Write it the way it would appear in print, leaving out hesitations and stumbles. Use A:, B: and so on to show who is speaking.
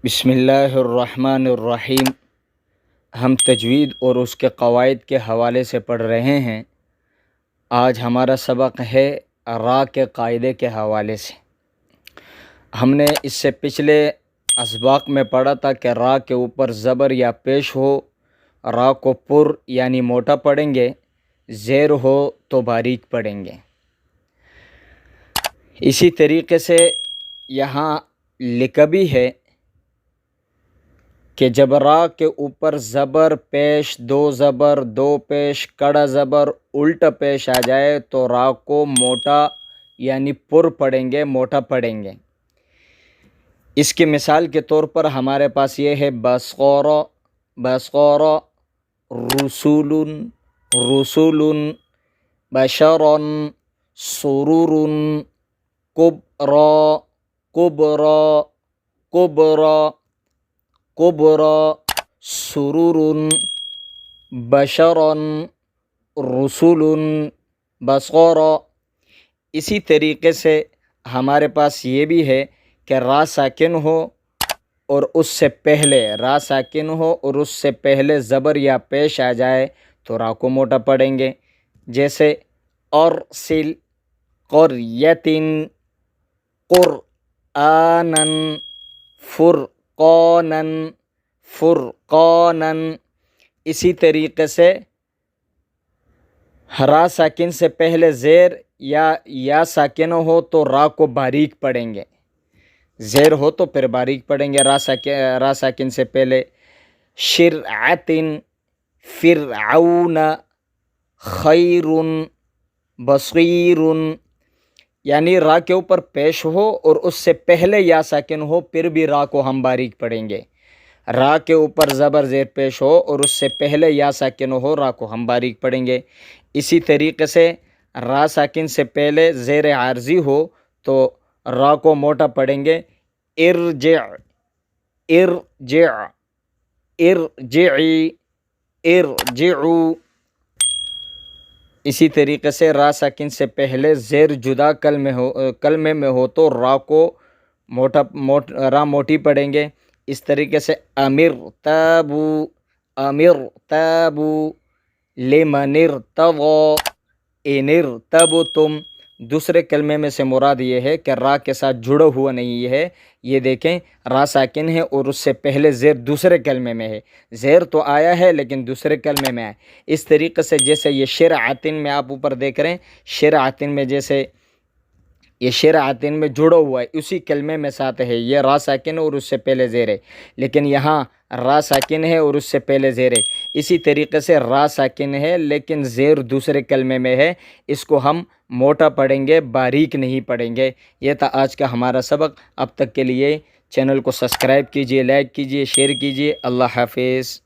A: بسم اللہ الرحمن الرحیم۔ ہم تجوید اور اس کے قواعد کے حوالے سے پڑھ رہے ہیں۔ آج ہمارا سبق ہے را کے قاعدے کے حوالے سے۔ ہم نے اس سے پچھلے اسباق میں پڑھا تھا کہ را کے اوپر زبر یا پیش ہو را کو پر یعنی موٹا پڑھیں گے، زیر ہو تو باریک پڑھیں گے۔ اسی طریقے سے یہاں لکھا بھی ہے کہ جب را کے اوپر زبر پیش، دو زبر، دو پیش، کڑا زبر الٹا پیش آ جائے تو را کو موٹا یعنی پر پڑھیں گے، موٹا پڑھیں گے۔ اس کی مثال کے طور پر ہمارے پاس یہ ہے بسقور، بسقور، رسول، رسول، بشر، سرور، کبرا، کبرا، کبرا، کبرا، سرور، بشر، رسول، بسقور۔ اسی طریقے سے ہمارے پاس یہ بھی ہے کہ را ساکن ہو اور اس سے پہلے را ساکن ہو اور اس سے پہلے زبر یا پیش آ جائے تو را کو موٹا پڑھیں گے، جیسے ارسل، قریۃ، قرآنا، فرقانا، فرقانا۔ اسی طریقے سے را ساکن سے پہلے زیر یا ساکن ہو تو را کو باریک پڑھیں گے، زیر ہو تو پھر باریک پڑھیں گے را ساکن سے پہلے۔ شرعۃ، فرعون، خیر، بصیر، یعنی را کے اوپر پیش ہو اور اس سے پہلے یا ساکن ہو پھر بھی را کو ہم باریک پڑھیں گے۔ را کے اوپر زبر زیر پیش ہو اور اس سے پہلے یا ساکن ہو را کو ہم باریک پڑھیں گے۔ اسی طریقے سے را ساکن سے پہلے زیر عارضی ہو تو را کو موٹا پڑھیں گے، ارجع، ارجع، ارجعی، ارجعو۔ اسی طریقے سے را ساکن سے پہلے زیر جدا کلمے میں ہو تو را کو را موٹی پڑھیں گے۔ اس طریقے سے امر تابو، امر تابو، لمن ارتضی، ان ارتبتم۔ دوسرے کلمے میں سے مراد یہ ہے کہ را کے ساتھ جڑا ہوا نہیں ہے۔ یہ دیکھیں را ساکن ہے اور اس سے پہلے زیر دوسرے کلمے میں ہے، زیر تو آیا ہے لیکن دوسرے کلمے میں آیا۔ اس طریقے سے جیسے یہ شرعۃ میں آپ اوپر دیکھ رہے ہیں، شرعۃ میں جیسے یہ شرعۃ میں جڑا ہوا ہے، اسی کلمے میں ساتھ ہے، یہ را ساکن اور اس سے پہلے زیر ہے، لیکن یہاں را ساکن ہے اور اس سے پہلے زیر ہے۔ اسی طریقے سے را ساکن ہے لیکن زیر دوسرے کلمے میں ہے، اس کو ہم موٹا پڑھیں گے، باریک نہیں پڑھیں گے۔ یہ تھا آج کا ہمارا سبق۔ اب تک کے لیے چینل کو سبسکرائب کیجئے، لائک کیجئے، شیئر کیجئے۔ اللہ حافظ۔